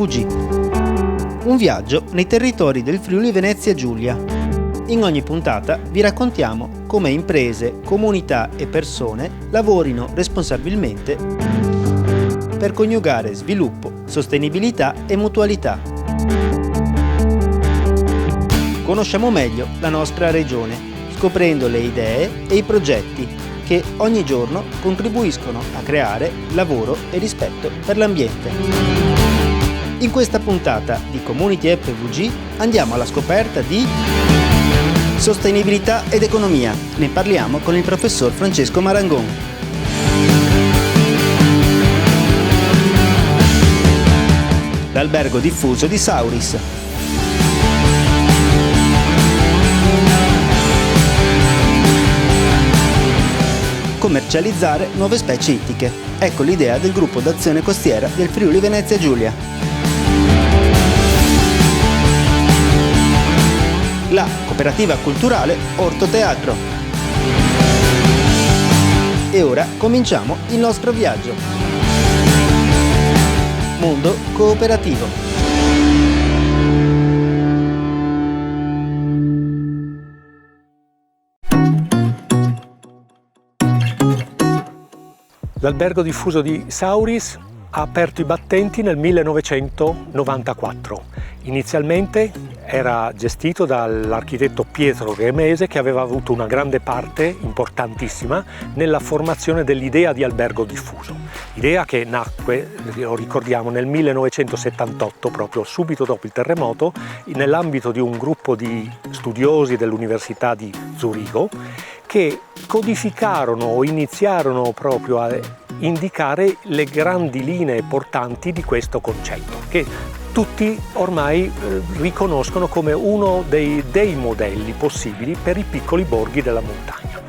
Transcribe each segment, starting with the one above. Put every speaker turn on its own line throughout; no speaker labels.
FVG. Un viaggio nei territori del Friuli Venezia Giulia. In ogni puntata vi raccontiamo come imprese, comunità e persone lavorino responsabilmente per coniugare sviluppo, sostenibilità e mutualità. Conosciamo meglio la nostra regione, scoprendo le idee e i progetti che ogni giorno contribuiscono a creare lavoro e rispetto per l'ambiente. In questa puntata di Community FVG andiamo alla scoperta di sostenibilità ed economia. Ne parliamo con il professor Francesco Marangon. L'albergo diffuso di Sauris. Commercializzare nuove specie ittiche. Ecco l'idea del gruppo d'azione costiera del Friuli Venezia Giulia. La cooperativa culturale Ortoteatro. E ora cominciamo il nostro viaggio. Mondo cooperativo.
L'albergo diffuso di Sauris ha aperto i battenti nel 1994. Inizialmente era gestito dall'architetto Pietro Gemese, che aveva avuto una grande parte importantissima nella formazione dell'idea di albergo diffuso. Idea che nacque, lo ricordiamo, nel 1978, proprio subito dopo il terremoto, nell'ambito di un gruppo di studiosi dell'Università di Zurigo, che codificarono o iniziarono proprio a indicare le grandi linee portanti di questo concetto, che tutti ormai riconoscono come uno dei modelli possibili per i piccoli borghi della montagna.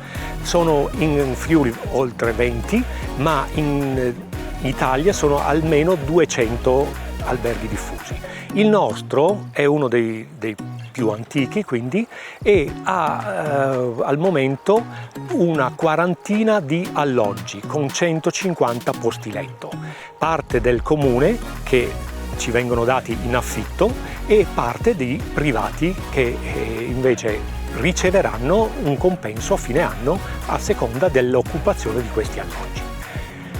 Sono in Friuli oltre 20, ma in Italia sono almeno 200 alberghi diffusi. Il nostro è uno dei più antichi, quindi, e ha al momento una quarantina di alloggi con 150 posti letto. Parte del comune che ci vengono dati in affitto e parte di privati che invece riceveranno un compenso a fine anno a seconda dell'occupazione di questi alloggi.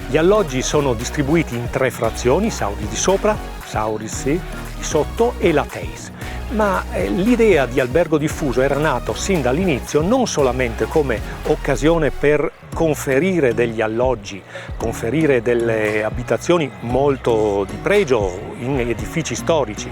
Gli alloggi sono distribuiti in 3 frazioni: Sauris di sopra, Sauris di sotto e la Teis. Ma l'idea di albergo diffuso era nato sin dall'inizio non solamente come occasione per conferire degli alloggi, conferire delle abitazioni molto di pregio in edifici storici,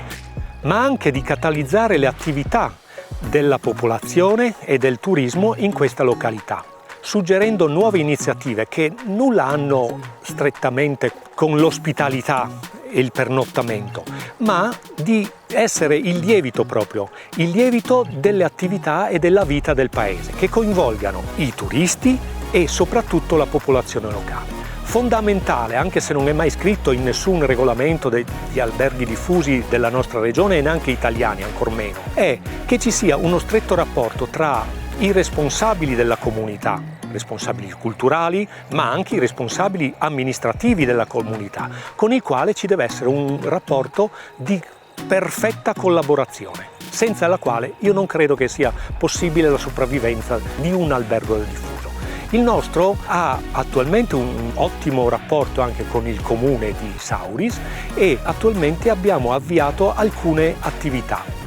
ma anche di catalizzare le attività della popolazione e del turismo in questa località, suggerendo nuove iniziative che nulla hanno strettamente con l'ospitalità e il pernottamento, ma di essere il lievito delle attività e della vita del paese, che coinvolgano i turisti e soprattutto la popolazione locale. Fondamentale, anche se non è mai scritto in nessun regolamento degli alberghi diffusi della nostra regione e neanche italiani ancor meno, è che ci sia uno stretto rapporto tra i responsabili della comunità, responsabili culturali, ma anche i responsabili amministrativi della comunità, con il quale ci deve essere un rapporto di perfetta collaborazione, senza la quale io non credo che sia possibile la sopravvivenza di un albergo diffuso. Il nostro ha attualmente un ottimo rapporto anche con il comune di Sauris e attualmente abbiamo avviato alcune attività.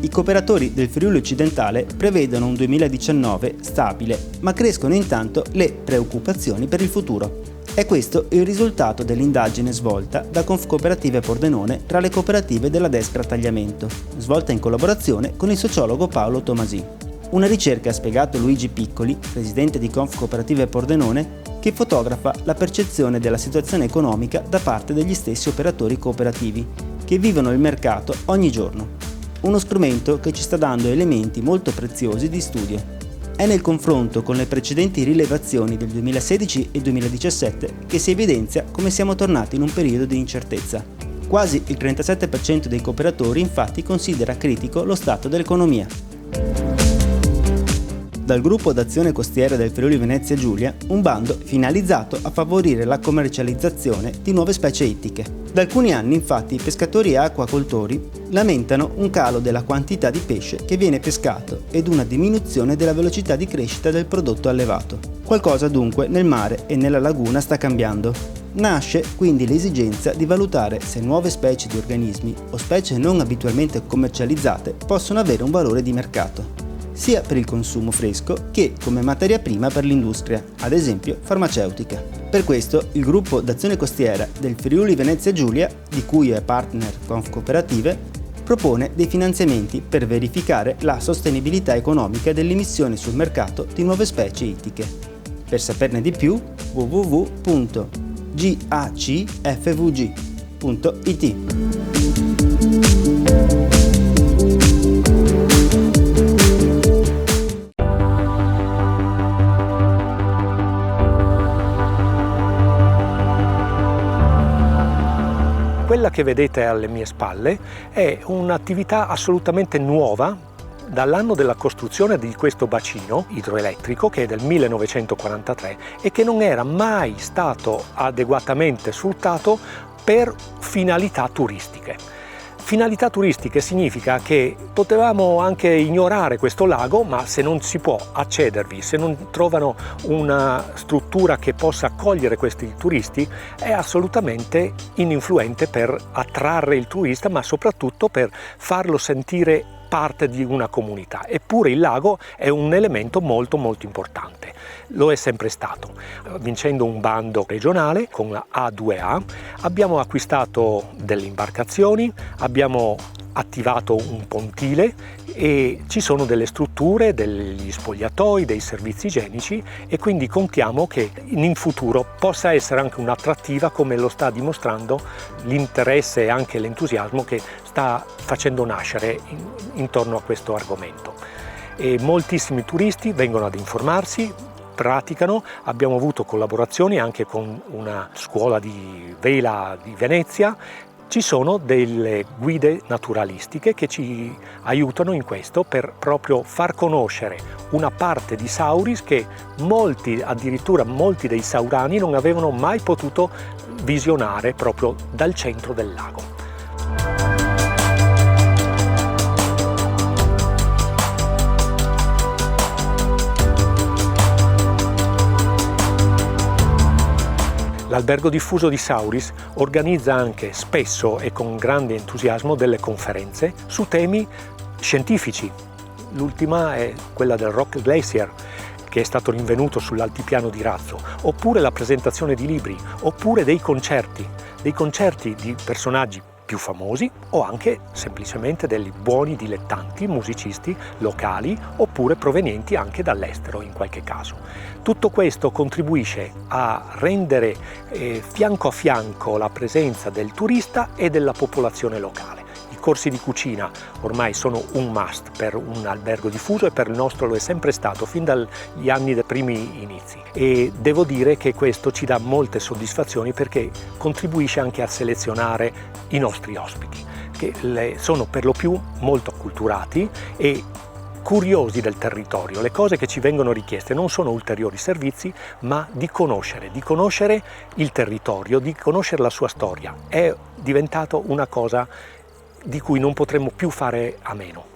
I cooperatori del Friuli Occidentale prevedono un 2019 stabile, ma crescono intanto le preoccupazioni per il futuro. È questo il risultato dell'indagine svolta da Confcooperative Pordenone tra le cooperative della Despra Tagliamento, svolta in collaborazione con il sociologo Paolo Tomasì. Una ricerca, ha spiegato Luigi Piccoli, presidente di Confcooperative Pordenone, che fotografa la percezione della situazione economica da parte degli stessi operatori cooperativi, che vivono il mercato ogni giorno. uno strumento che ci sta dando elementi molto preziosi di studio. È nel confronto con le precedenti rilevazioni del 2016 e 2017 che si evidenzia come siamo tornati in un periodo di incertezza. Quasi il 37% dei cooperatori infatti considera critico lo stato dell'economia. Dal gruppo d'azione costiera del Friuli Venezia Giulia un bando finalizzato a favorire la commercializzazione di nuove specie ittiche. Da alcuni anni infatti pescatori e acquacoltori lamentano un calo della quantità di pesce che viene pescato ed una diminuzione della velocità di crescita del prodotto allevato. Qualcosa dunque nel mare e nella laguna sta cambiando. Nasce quindi l'esigenza di valutare se nuove specie di organismi o specie non abitualmente commercializzate possono avere un valore di mercato, sia per il consumo fresco che come materia prima per l'industria, ad esempio farmaceutica. Per questo il gruppo d'azione costiera del Friuli Venezia Giulia, di cui è partner Confcooperative, propone dei finanziamenti per verificare la sostenibilità economica dell'immissione sul mercato di nuove specie ittiche. Per saperne di più, www.gacfvg.it.
Quella che vedete alle mie spalle è un'attività assolutamente nuova dall'anno della costruzione di questo bacino idroelettrico, che è del 1943 e che non era mai stato adeguatamente sfruttato per finalità turistiche. Finalità turistiche significa che potevamo anche ignorare questo lago, ma se non si può accedervi, se non trovano una struttura che possa accogliere questi turisti, è assolutamente ininfluente per attrarre il turista, ma soprattutto per farlo sentire parte di una comunità. Eppure il lago è un elemento molto importante, lo è sempre stato. Vincendo un bando regionale con la A2A abbiamo acquistato delle imbarcazioni, abbiamo attivato un pontile e ci sono delle strutture, degli spogliatoi, dei servizi igienici, e quindi contiamo che in futuro possa essere anche un'attrattiva, come lo sta dimostrando l'interesse e anche l'entusiasmo che sta facendo nascere intorno a questo argomento. E moltissimi turisti vengono ad informarsi, praticano, abbiamo avuto collaborazioni anche con una scuola di vela di Venezia. Ci sono delle guide naturalistiche che ci aiutano in questo, per proprio far conoscere una parte di Sauris che addirittura molti dei saurani non avevano mai potuto visionare proprio dal centro del lago. L'Albergo Diffuso di Sauris organizza anche spesso e con grande entusiasmo delle conferenze su temi scientifici. L'ultima è quella del Rock Glacier, che è stato rinvenuto sull'altipiano di Razzo, oppure la presentazione di libri, oppure dei concerti di personaggi più famosi o anche semplicemente degli buoni dilettanti musicisti locali oppure provenienti anche dall'estero in qualche caso. Tutto questo contribuisce a rendere fianco a fianco la presenza del turista e della popolazione locale. I corsi di cucina ormai sono un must per un albergo diffuso, e per il nostro lo è sempre stato fin dagli anni dei primi inizi, e devo dire che questo ci dà molte soddisfazioni perché contribuisce anche a selezionare i nostri ospiti, che sono per lo più molto acculturati e curiosi del territorio. Le cose che ci vengono richieste non sono ulteriori servizi, ma di conoscere il territorio, di conoscere la sua storia. È diventato una cosa di cui non potremmo più fare a meno.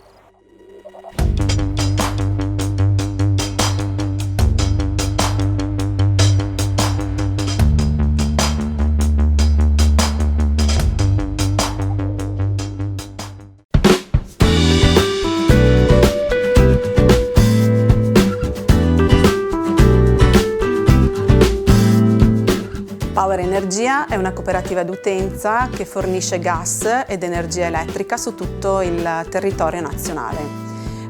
Power Energia è una cooperativa d'utenza che fornisce gas ed energia elettrica su tutto il territorio nazionale.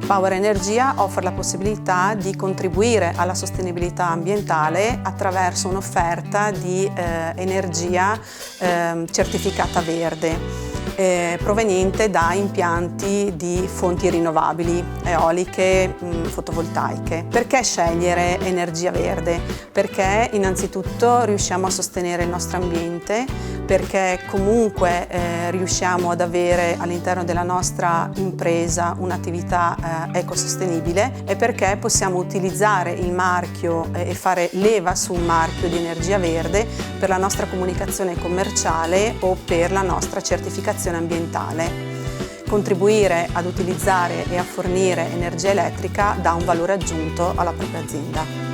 Power Energia offre la possibilità di contribuire alla sostenibilità ambientale attraverso un'offerta di energia certificata verde. proveniente da impianti di fonti rinnovabili, eoliche, fotovoltaiche. Perché scegliere energia verde? Perché innanzitutto riusciamo a sostenere il nostro ambiente, perché comunque riusciamo ad avere all'interno della nostra impresa un'attività ecosostenibile, e perché possiamo utilizzare il marchio e fare leva su un marchio di energia verde per la nostra comunicazione commerciale o per la nostra certificazione ambientale. Contribuire ad utilizzare e a fornire energia elettrica dà un valore aggiunto alla propria azienda.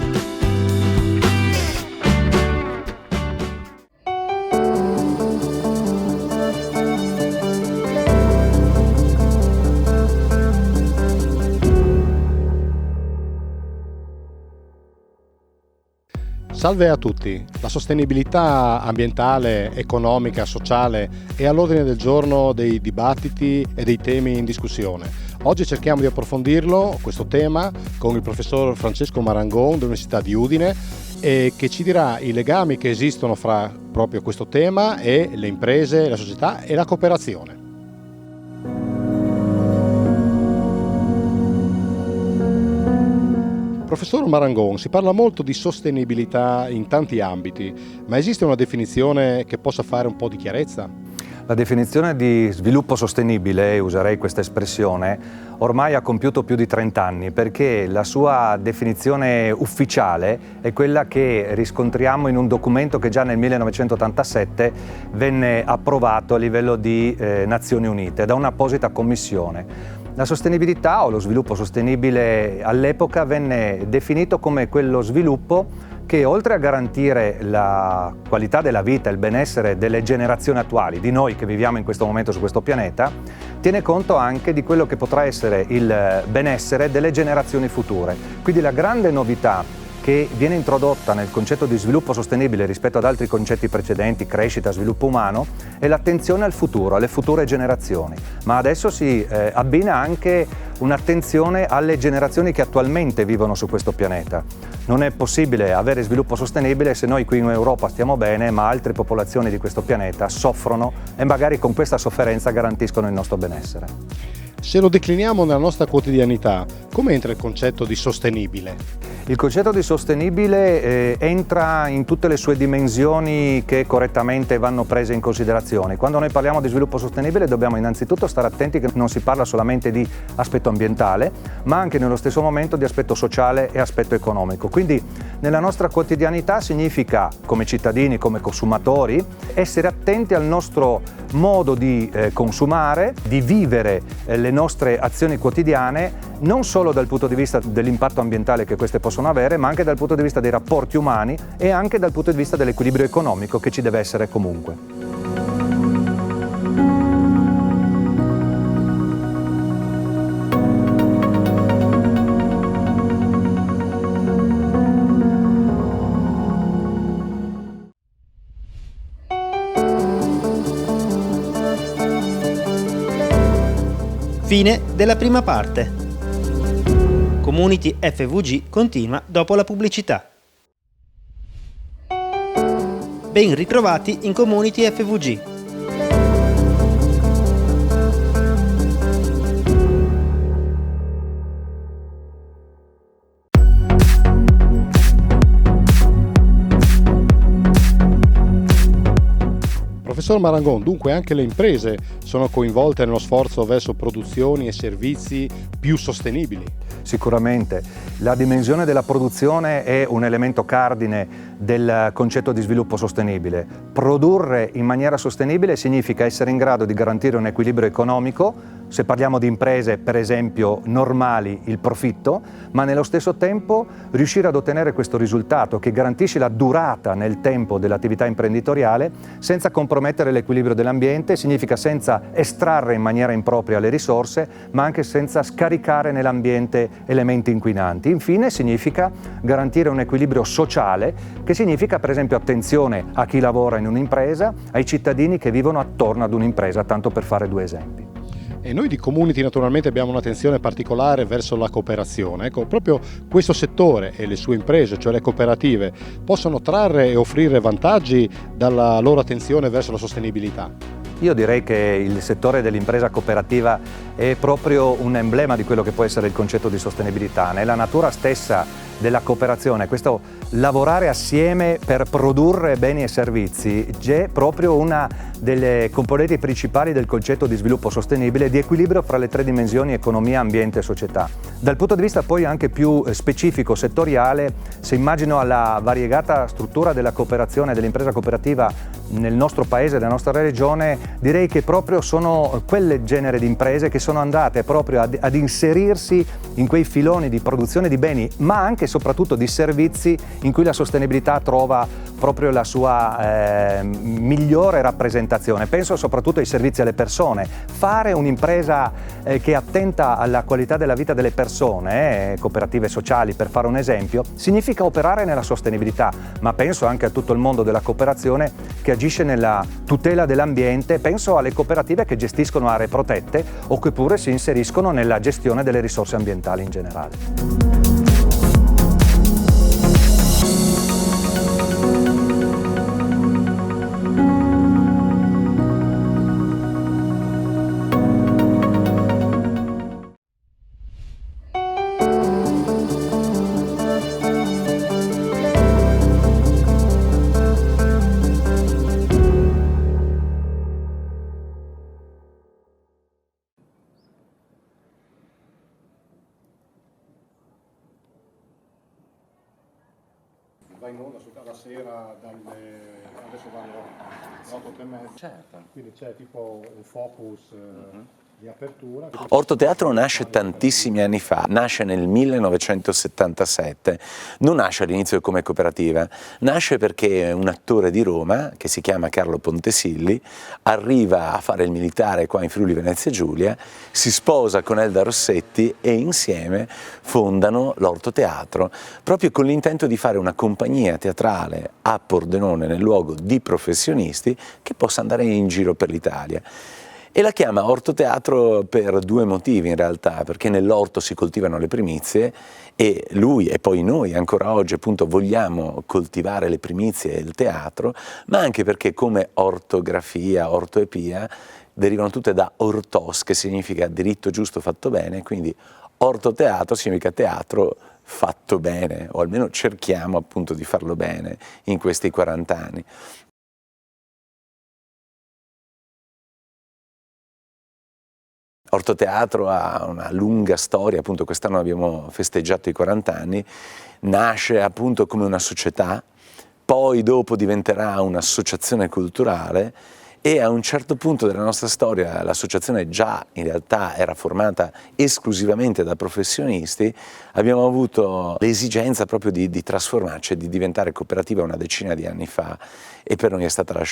Salve a tutti! La sostenibilità ambientale, economica, sociale è all'ordine del giorno dei dibattiti e dei temi in discussione. Oggi cerchiamo di approfondirlo, questo tema, con il professor Francesco Marangon dell'Università di Udine, che ci dirà i legami che esistono fra proprio questo tema e le imprese, la società e la cooperazione. Professor Marangon, si parla molto di sostenibilità in tanti ambiti, ma esiste una definizione che possa fare un po' di chiarezza?
La definizione di sviluppo sostenibile, userei questa espressione, ormai ha compiuto più di 30 anni, perché la sua definizione ufficiale è quella che riscontriamo in un documento che già nel 1987 venne approvato a livello di Nazioni Unite da un'apposita commissione. La sostenibilità o lo sviluppo sostenibile all'epoca venne definito come quello sviluppo che, oltre a garantire la qualità della vita e il benessere delle generazioni attuali, di noi che viviamo in questo momento su questo pianeta, tiene conto anche di quello che potrà essere il benessere delle generazioni future. Quindi la grande novità che viene introdotta nel concetto di sviluppo sostenibile rispetto ad altri concetti precedenti, crescita, sviluppo umano, è l'attenzione al futuro, alle future generazioni. Ma adesso si abbina anche un'attenzione alle generazioni che attualmente vivono su questo pianeta. Non è possibile avere sviluppo sostenibile se noi qui in Europa stiamo bene, ma altre popolazioni di questo pianeta soffrono e magari con questa sofferenza garantiscono il nostro benessere.
Se lo decliniamo nella nostra quotidianità, come entra il concetto di sostenibile?
Il concetto di sostenibile entra in tutte le sue dimensioni che correttamente vanno prese in considerazione. Quando noi parliamo di sviluppo sostenibile dobbiamo innanzitutto stare attenti che non si parla solamente di aspetto ambientale, ma anche nello stesso momento di aspetto sociale e aspetto economico. Quindi nella nostra quotidianità significa, come cittadini, come consumatori, essere attenti al nostro modo di consumare, di vivere le nostre azioni quotidiane, non solo dal punto di vista dell'impatto ambientale che queste possono avere, ma anche dal punto di vista dei rapporti umani e anche dal punto di vista dell'equilibrio economico che ci deve essere comunque.
Fine della prima parte. Community FVG continua dopo la pubblicità. Ben ritrovati in Community FVG.
Professor Marangon, dunque anche le imprese sono coinvolte nello sforzo verso produzioni e servizi più sostenibili?
Sicuramente. La dimensione della produzione è un elemento cardine del concetto di sviluppo sostenibile. Produrre in maniera sostenibile significa essere in grado di garantire un equilibrio economico, se parliamo di imprese per esempio normali, il profitto, ma nello stesso tempo riuscire ad ottenere questo risultato che garantisce la durata nel tempo dell'attività imprenditoriale senza compromettere l'equilibrio dell'ambiente, significa senza estrarre in maniera impropria le risorse, ma anche senza scaricare nell'ambiente elementi inquinanti. Infine significa garantire un equilibrio sociale, che significa per esempio attenzione a chi lavora in un'impresa, ai cittadini che vivono attorno ad un'impresa, tanto per fare due esempi.
E noi di Community naturalmente abbiamo un'attenzione particolare verso la cooperazione. Ecco, proprio questo settore e le sue imprese, cioè le cooperative, possono trarre e offrire vantaggi dalla loro attenzione verso la sostenibilità.
Io direi che il settore dell'impresa cooperativa è proprio un emblema di quello che può essere il concetto di sostenibilità. Nella natura stessa della cooperazione, questo lavorare assieme per produrre beni e servizi è proprio una delle componenti principali del concetto di sviluppo sostenibile e di equilibrio fra le tre dimensioni economia, ambiente e società. Dal punto di vista poi anche più specifico, settoriale, se immagino alla variegata struttura della cooperazione, dell'impresa cooperativa nel nostro paese, nella nostra regione, direi che proprio sono quelle genere di imprese che sono andate proprio ad inserirsi in quei filoni di produzione di beni, ma anche e soprattutto di servizi in cui la sostenibilità trova proprio la sua migliore rappresentazione. Penso soprattutto ai servizi alle persone. Fare un'impresa che è attenta alla qualità della vita delle persone, cooperative sociali per fare un esempio, significa operare nella sostenibilità, ma penso anche a tutto il mondo della cooperazione che agisce nella tutela dell'ambiente, penso alle cooperative che gestiscono aree protette o che pure si inseriscono nella gestione delle risorse ambientali in generale.
Va in onda la sera adesso vanno 8:30,
Certo.
quindi c'è tipo un focus di apertura.
Ortoteatro nasce tantissimi anni fa, nasce nel 1977, non nasce all'inizio come cooperativa, nasce perché un attore di Roma, che si chiama Carlo Pontesilli, arriva a fare il militare qua in Friuli Venezia Giulia, si sposa con Elda Rossetti e insieme fondano l'Ortoteatro, proprio con l'intento di fare una compagnia teatrale a Pordenone, nel luogo di professionisti, che possa andare in giro per l'Italia. E la chiama Ortoteatro per due motivi in realtà, perché nell'orto si coltivano le primizie e lui e poi noi ancora oggi appunto vogliamo coltivare le primizie e il teatro, ma anche perché come ortografia, ortoepia, derivano tutte da ortos, che significa diritto giusto fatto bene, quindi ortoteatro significa teatro fatto bene, o almeno cerchiamo appunto di farlo bene in questi 40 anni. Ortoteatro ha una lunga storia, appunto quest'anno abbiamo festeggiato i 40 anni, nasce appunto come una società, poi dopo diventerà un'associazione culturale e a un certo punto della nostra storia l'associazione già in realtà era formata esclusivamente da professionisti, abbiamo avuto l'esigenza proprio di trasformarci e di diventare cooperativa una decina di anni fa e per noi è stata una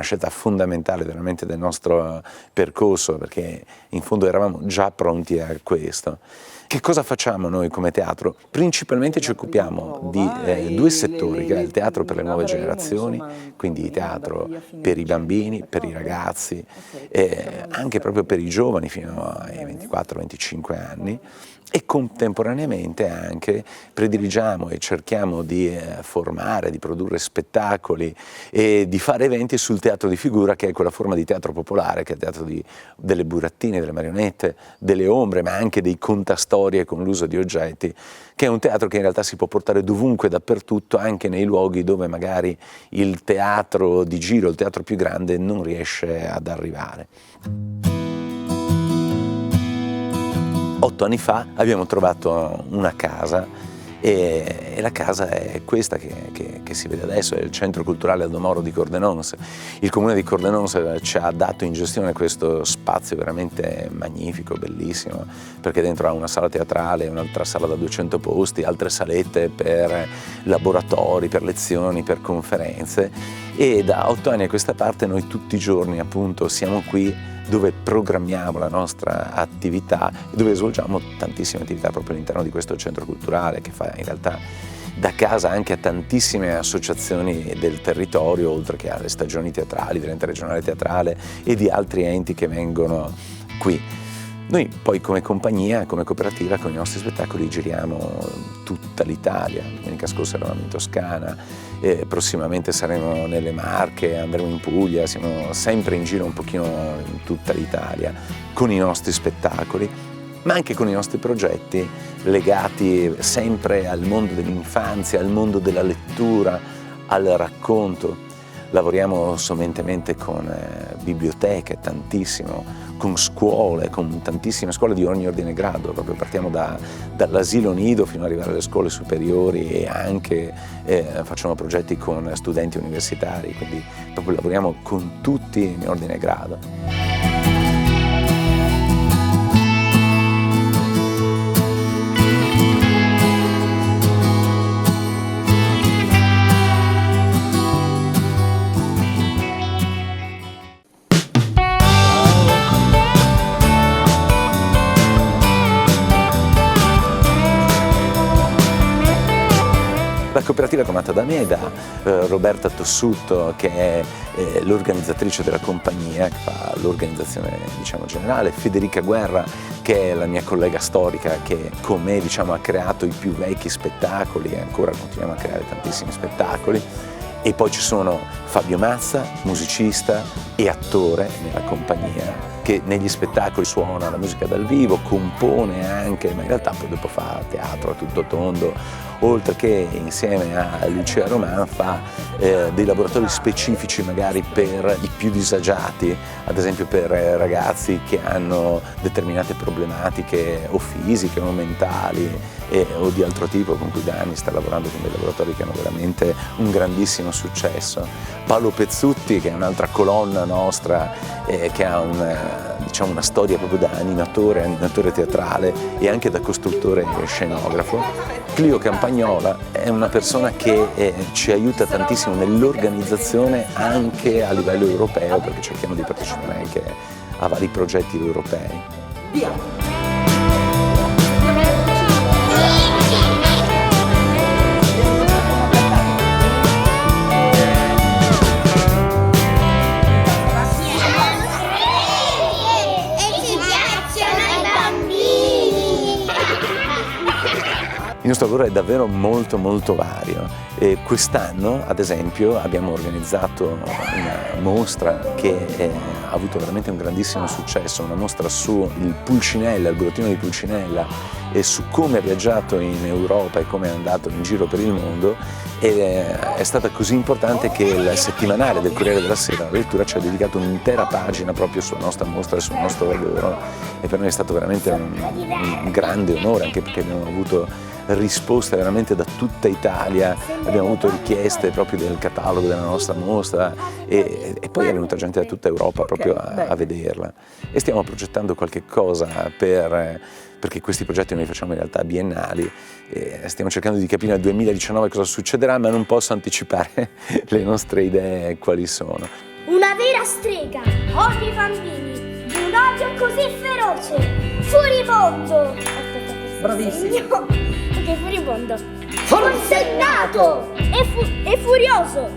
scelta fondamentale veramente del nostro percorso, perché in fondo eravamo già pronti a questo. Che cosa facciamo noi come teatro? Principalmente ci occupiamo di due settori, che è il teatro per le nuove generazioni, quindi teatro per i bambini, per i ragazzi, anche proprio per i giovani fino ai 24-25 anni, e contemporaneamente anche prediligiamo e cerchiamo di formare, di produrre spettacoli e di fare eventi sul teatro di figura, che è quella forma di teatro popolare, che è il teatro delle burattine, delle marionette, delle ombre, ma anche dei contastorie con l'uso di oggetti, che è un teatro che in realtà si può portare dovunque, dappertutto, anche nei luoghi dove magari il teatro di giro, il teatro più grande, non riesce ad arrivare. 8 anni fa abbiamo trovato una casa e la casa è questa che si vede adesso, è il Centro Culturale Aldo Moro di Cordenons. Il Comune di Cordenons ci ha dato in gestione questo spazio veramente magnifico, bellissimo, perché dentro ha una sala teatrale, un'altra sala da 200 posti, altre salette per laboratori, per lezioni, per conferenze, e da 8 anni a questa parte noi tutti i giorni appunto siamo qui dove programmiamo la nostra attività e dove svolgiamo tantissime attività proprio all'interno di questo centro culturale, che fa in realtà da casa anche a tantissime associazioni del territorio, oltre che alle stagioni teatrali, dell'ente regionale teatrale e di altri enti che vengono qui. Noi poi come compagnia, come cooperativa, con i nostri spettacoli giriamo tutto tutta l'Italia. Domenica scorsa eravamo in Toscana, prossimamente saremo nelle Marche, andremo in Puglia, siamo sempre in giro un pochino in tutta l'Italia con i nostri spettacoli, ma anche con i nostri progetti legati sempre al mondo dell'infanzia, al mondo della lettura, al racconto. Lavoriamo somentemente con biblioteche, tantissimo, con scuole, con tantissime scuole di ogni ordine e grado, proprio partiamo dall'asilo nido fino ad arrivare alle scuole superiori e anche facciamo progetti con studenti universitari, quindi proprio lavoriamo con tutti in ordine e grado. La cooperativa è comandata da me, da Roberta Tossutto, che è l'organizzatrice della compagnia, che fa l'organizzazione generale, Federica Guerra, che è la mia collega storica, che con me ha creato i più vecchi spettacoli e ancora continuiamo a creare tantissimi spettacoli. E poi ci sono Fabio Mazza, musicista e attore nella compagnia, che negli spettacoli suona la musica dal vivo, compone anche, ma in realtà poi dopo fa teatro a tutto tondo, oltre che insieme a Lucia Roman fa dei laboratori specifici magari per i più disagiati, ad esempio per ragazzi che hanno determinate problematiche o fisiche o mentali o di altro tipo, con cui da anni sta lavorando con dei laboratori che hanno veramente un grandissimo successo. Paolo Pezzutti, che è un'altra colonna nostra, che ha una storia proprio da animatore teatrale e anche da costruttore scenografo. Clio Campagnola è una persona che ci aiuta tantissimo nell'organizzazione anche a livello europeo, perché cerchiamo di partecipare anche a vari progetti europei. Via. Il nostro lavoro è davvero molto vario e quest'anno, ad esempio, abbiamo organizzato una mostra che ha avuto veramente un grandissimo successo, una mostra sul Pulcinella, il grottino di Pulcinella, e su come ha viaggiato in Europa e come è andato in giro per il mondo, e è stata così importante che il settimanale del Corriere della Sera, la lettura, ci ha dedicato un'intera pagina proprio sulla nostra mostra e sul nostro lavoro, e per noi è stato veramente un grande onore, anche perché abbiamo avuto risposte veramente da tutta Italia, abbiamo avuto richieste proprio del catalogo della nostra mostra e poi è venuta gente da tutta Europa proprio a vederla, e stiamo progettando qualche cosa perché questi progetti noi li facciamo in realtà biennali e stiamo cercando di capire nel 2019 cosa succederà, ma non posso anticipare le nostre idee quali sono.
Una vera strega odia i bambini di un odio così feroce, furibondo. Bravissimo. Ok, furibondo. Forsennato e furioso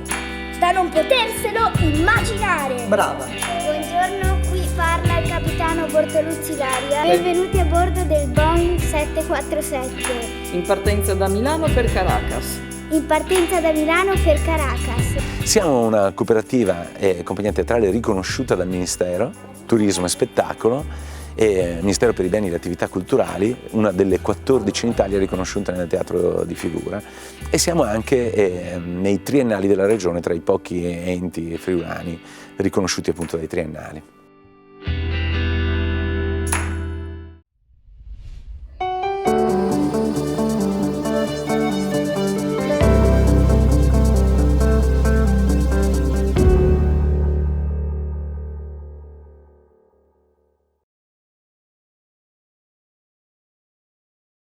da non poterselo immaginare.
Brava.
Buongiorno, qui parla il capitano Bortoluzzi Ilaria. Benvenuti a bordo del Boeing 747.
In partenza da Milano per Caracas.
In partenza da Milano per Caracas.
Siamo una cooperativa e compagnia teatrale riconosciuta dal Ministero, Turismo e Spettacolo, e Ministero per i Beni e le Attività Culturali, una delle 14 in Italia riconosciute nel teatro di figura, e siamo anche nei triennali della regione, tra i pochi enti friulani riconosciuti appunto dai triennali.